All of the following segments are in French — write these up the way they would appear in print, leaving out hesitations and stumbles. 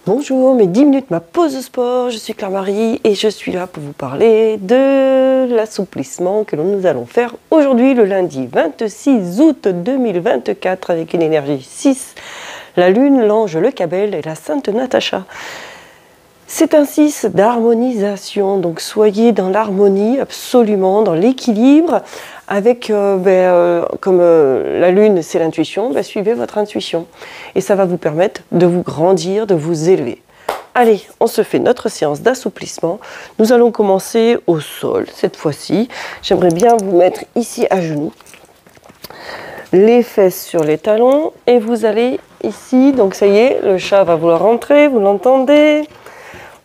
Bonjour, mes 10 minutes, ma pause de sport, je suis Claire-Marie et je suis là pour vous parler de l'assouplissement que nous allons faire aujourd'hui le lundi 26 août 2024 avec une énergie 6, la lune, l'ange, le cabel et la sainte Natacha. C'est un 6 d'harmonisation, donc soyez dans l'harmonie absolument, dans l'équilibre avec, comme la lune c'est l'intuition, suivez votre intuition et ça va vous permettre de vous grandir, de vous élever. Allez, on se fait notre séance d'assouplissement. Nous allons commencer au sol cette fois-ci. J'aimerais bien vous mettre ici à genoux, les fesses sur les talons et vous allez ici, donc ça y est, le chat va vouloir rentrer, vous l'entendez.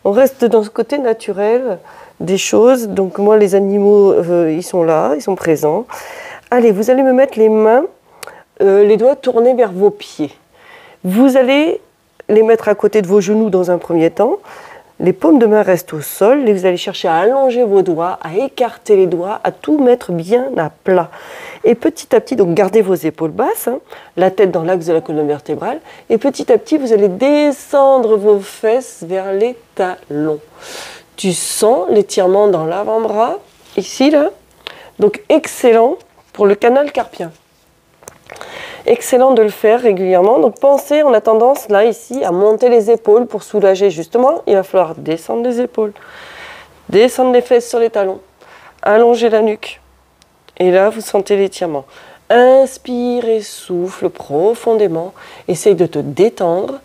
On reste dans ce côté naturel des choses. Donc moi, les animaux, ils sont là, ils sont présents. Allez, vous allez me mettre les mains, les doigts tournés vers vos pieds. Vous allez les mettre à côté de vos genoux dans un premier temps. Les paumes de main restent au sol. Et vous allez chercher à allonger vos doigts, à écarter les doigts, à tout mettre bien à plat. Et petit à petit, donc gardez vos épaules basses, la tête dans l'axe de la colonne vertébrale. Et petit à petit, vous allez descendre vos fesses vers les talons. Tu sens l'étirement dans l'avant-bras, ici, là. Donc excellent pour le canal carpien. Excellent de le faire régulièrement. Donc pensez, on a tendance, là, ici, à monter les épaules pour soulager. Justement, il va falloir descendre les épaules, descendre les fesses sur les talons, allonger la nuque. Et là, vous sentez l'étirement. Inspire et souffle profondément. Essaye de te détendre.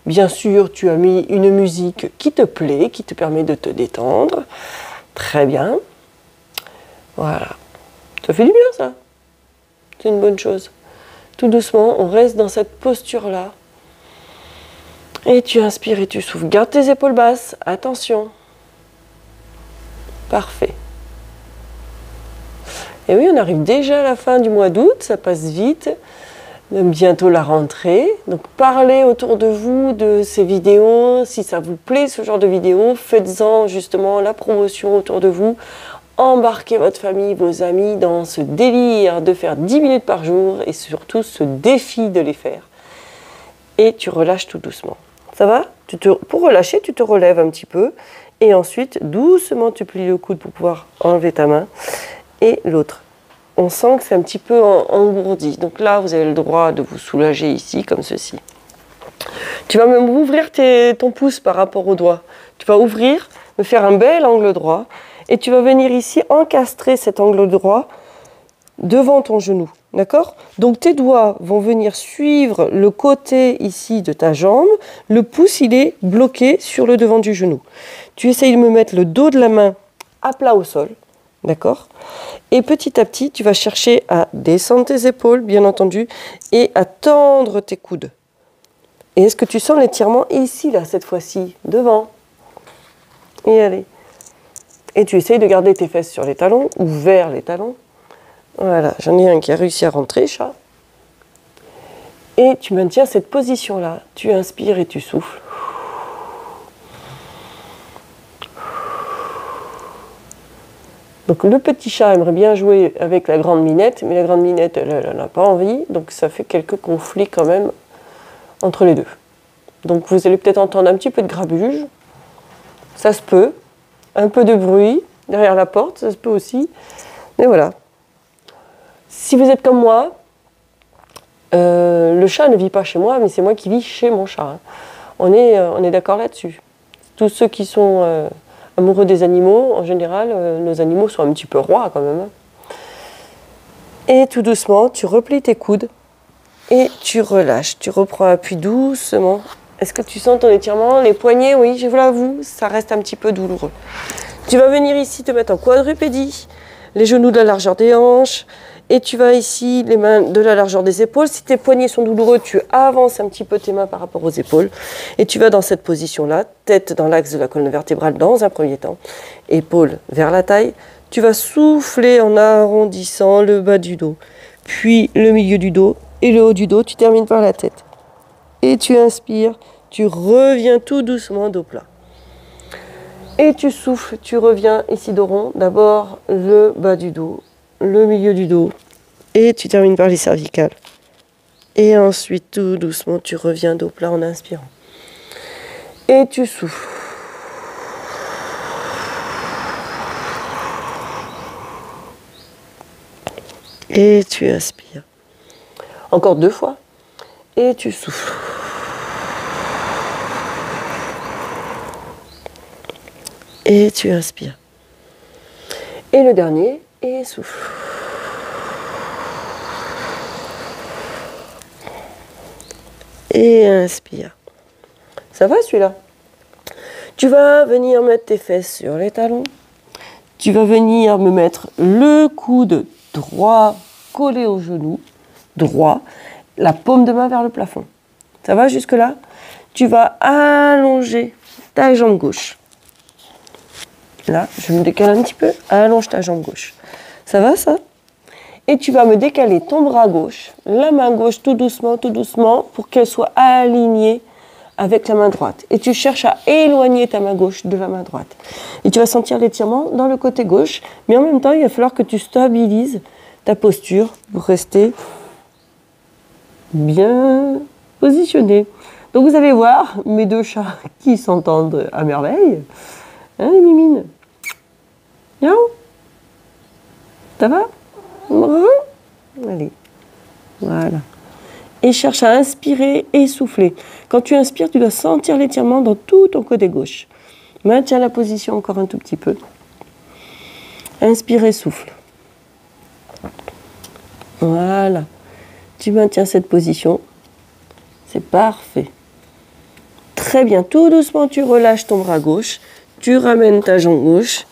Bien sûr, tu as mis une musique qui te plaît, qui te permet de te détendre. Très bien. Voilà. Ça fait du bien, ça. C'est une bonne chose. Tout doucement, on reste dans cette posture-là. Et tu inspires et tu souffles. Garde tes épaules basses. Attention. Parfait. Et oui, on arrive déjà à la fin du mois d'août. Ça passe vite. Bientôt la rentrée. Donc parlez autour de vous de ces vidéos. Si ça vous plaît, ce genre de vidéos, faites-en justement la promotion autour de vous. Embarquez votre famille, vos amis dans ce délire de faire 10 minutes par jour et surtout ce défi de les faire. Et tu relâches tout doucement. Ça va? Pour relâcher, tu te relèves un petit peu et ensuite, doucement, tu plies le coude pour pouvoir enlever ta main et l'autre. On sent que c'est un petit peu engourdi. Donc là, vous avez le droit de vous soulager ici, comme ceci. Tu vas même ouvrir ton pouce par rapport au doigt. Tu vas ouvrir, me faire un bel angle droit. Et tu vas venir ici encastrer cet angle droit devant ton genou. D'accord? Donc tes doigts vont venir suivre le côté ici de ta jambe. Le pouce, il est bloqué sur le devant du genou. Tu essayes de me mettre le dos de la main à plat au sol. D'accord? Et petit à petit, tu vas chercher à descendre tes épaules, bien entendu, et à tendre tes coudes. Et est-ce que tu sens l'étirement ici, là, cette fois-ci, devant? Et allez. Et tu essayes de garder tes fesses sur les talons, ou vers les talons. Voilà, j'en ai un qui a réussi à rentrer, chat. Et tu maintiens cette position-là. Tu inspires et tu souffles. Donc le petit chat aimerait bien jouer avec la grande minette, mais la grande minette, elle n'a pas envie, donc ça fait quelques conflits quand même entre les deux. Donc vous allez peut-être entendre un petit peu de grabuge, ça se peut, un peu de bruit derrière la porte, ça se peut aussi, mais voilà. Si vous êtes comme moi, le chat ne vit pas chez moi, mais c'est moi qui vis chez mon chat. On est d'accord là-dessus. Tous ceux qui sont amoureux des animaux, en général, nos animaux sont un petit peu rois quand même. Et tout doucement, tu replies tes coudes et tu relâches. Tu reprends appui doucement. Est-ce que tu sens ton étirement? Les poignets, oui, je vous l'avoue, ça reste un petit peu douloureux. Tu vas venir ici te mettre en quadrupédie, les genoux de la largeur des hanches. Et tu vas ici, les mains de la largeur des épaules. Si tes poignets sont douloureux, tu avances un petit peu tes mains par rapport aux épaules. Et tu vas dans cette position-là, tête dans l'axe de la colonne vertébrale dans un premier temps. Épaules vers la taille. Tu vas souffler en arrondissant le bas du dos. Puis le milieu du dos et le haut du dos. Tu termines par la tête. Et tu inspires. Tu reviens tout doucement dos plat. Et tu souffles. Tu reviens ici dos rond. D'abord le bas du dos, le milieu du dos Et tu termines par les cervicales. Et ensuite, tout doucement, tu reviens dos plat en inspirant. Et tu souffles. Et tu inspires. Encore 2 fois. Et tu souffles. Et tu inspires. Et le dernier, et souffle. Et inspire. Ça va celui-là? Tu vas venir mettre tes fesses sur les talons. Tu vas venir me mettre le coude droit collé au genou droit, la paume de main vers le plafond. Ça va jusque-là? Tu vas allonger ta jambe gauche. Là, je me décale un petit peu. Allonge ta jambe gauche. Ça va ça? Et tu vas me décaler ton bras gauche, la main gauche tout doucement, pour qu'elle soit alignée avec la main droite. Et tu cherches à éloigner ta main gauche de la main droite. Et tu vas sentir l'étirement dans le côté gauche, mais en même temps, il va falloir que tu stabilises ta posture pour rester bien positionné. Donc vous allez voir mes 2 chats qui s'entendent à merveille. Hein, les mimines? Miaou? Ça va? Allez, voilà. Et cherche à inspirer et souffler. Quand tu inspires, tu dois sentir l'étirement dans tout ton côté gauche. Maintiens la position encore un tout petit peu. Inspire et souffle. Voilà. Tu maintiens cette position. C'est parfait. Très bien. Tout doucement, tu relâches ton bras gauche. Tu ramènes ta jambe gauche.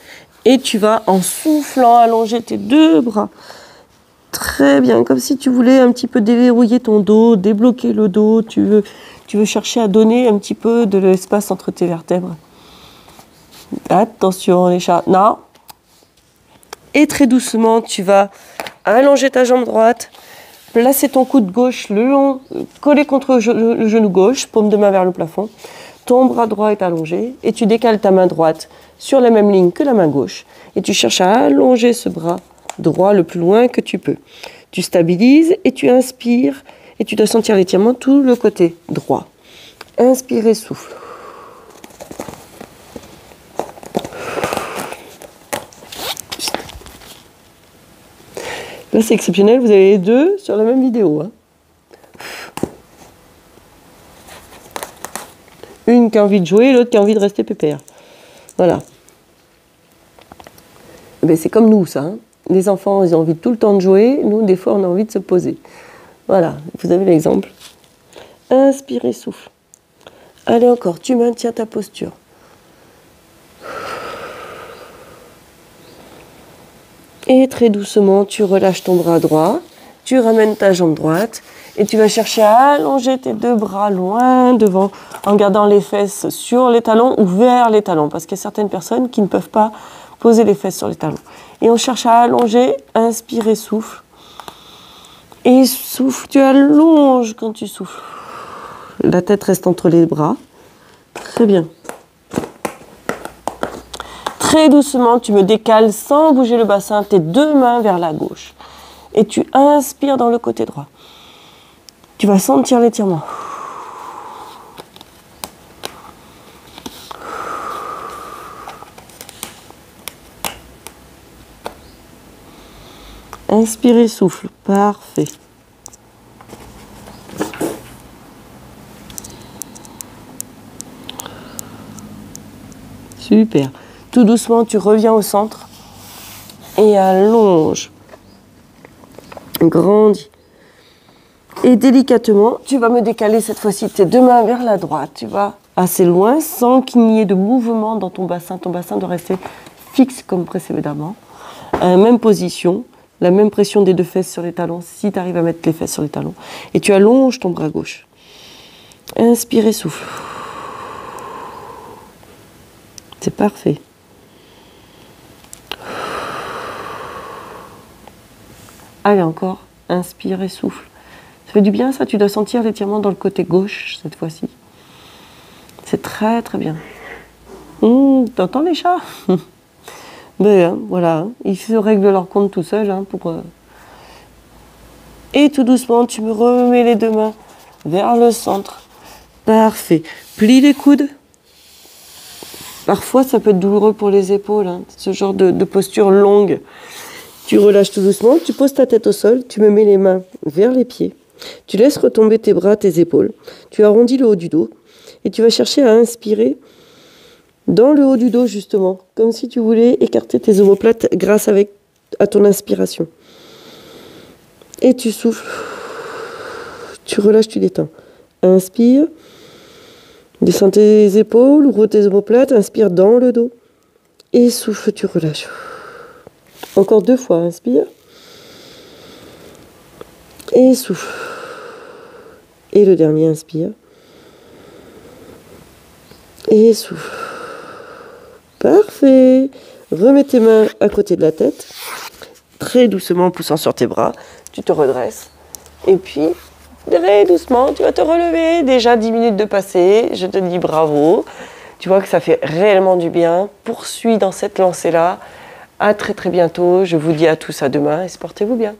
Et tu vas, en soufflant, allonger tes 2 bras. Très bien. Comme si tu voulais un petit peu déverrouiller ton dos, débloquer le dos. Tu veux chercher à donner un petit peu de l'espace entre tes vertèbres. Attention, les chats. Non. Et très doucement, tu vas allonger ta jambe droite. Placer ton coude gauche le long, collé contre le genou gauche, paume de main vers le plafond. Ton bras droit est allongé et tu décales ta main droite sur la même ligne que la main gauche. Et tu cherches à allonger ce bras droit le plus loin que tu peux. Tu stabilises et tu inspires et tu dois sentir l'étirement tout le côté droit. Inspire et souffle. Là, c'est exceptionnel, vous avez les 2 sur la même vidéo. Hein. Une qui a envie de jouer, l'autre qui a envie de rester pépère. Voilà. Ben, c'est comme nous, ça. Hein. Les enfants, ils ont envie tout le temps de jouer. Nous, des fois, on a envie de se poser. Voilà, vous avez l'exemple. Inspire et souffle. Allez, encore, tu maintiens ta posture. Et très doucement, tu relâches ton bras droit, tu ramènes ta jambe droite et tu vas chercher à allonger tes 2 bras loin devant en gardant les fesses sur les talons ou vers les talons parce qu'il y a certaines personnes qui ne peuvent pas poser les fesses sur les talons. Et on cherche à allonger, inspire et souffle. Et souffle, tu allonges quand tu souffles. La tête reste entre les bras. Très bien. Très doucement, tu me décales sans bouger le bassin, tes 2 mains vers la gauche. Et tu inspires dans le côté droit. Tu vas sentir l'étirement. Inspire et souffle. Parfait. Super. Tout doucement, tu reviens au centre et allonge. Grandis. Et délicatement, tu vas me décaler cette fois-ci tes 2 mains vers la droite. Tu vas assez loin sans qu'il n'y ait de mouvement dans ton bassin. Ton bassin doit rester fixe comme précédemment. Même position, la même pression des 2 fesses sur les talons si tu arrives à mettre les fesses sur les talons. Et tu allonges ton bras gauche. Inspire et souffle. C'est parfait. Allez, encore. Inspire et souffle. Ça fait du bien, ça. Tu dois sentir l'étirement dans le côté gauche, cette fois-ci. C'est très, très bien. T'entends les chats? Ben, hein, voilà. Hein. Ils se règlent leur compte tout seuls. Hein, Et tout doucement, tu me remets les deux mains vers le centre. Parfait. Plie les coudes. Parfois, ça peut être douloureux pour les épaules, hein, ce genre de posture longue. Tu relâches tout doucement, tu poses ta tête au sol, tu me mets les mains vers les pieds. Tu laisses retomber tes bras, tes épaules. Tu arrondis le haut du dos et tu vas chercher à inspirer dans le haut du dos, justement, comme si tu voulais écarter tes omoplates grâce à ton inspiration. Et tu souffles. Tu relâches, tu détends. Inspire. Descends tes épaules, ouvre tes omoplates, inspire dans le dos. Et souffle, tu relâches. Encore 2 fois, inspire. Et souffle. Et le dernier, inspire. Et souffle. Parfait. Remets tes mains à côté de la tête. Très doucement, en poussant sur tes bras, tu te redresses. Et puis, très doucement, tu vas te relever. Déjà 10 minutes de passé. Je te dis bravo. Tu vois que ça fait réellement du bien. Poursuis dans cette lancée-là. À très très bientôt. Je vous dis à tous à demain et portez-vous bien.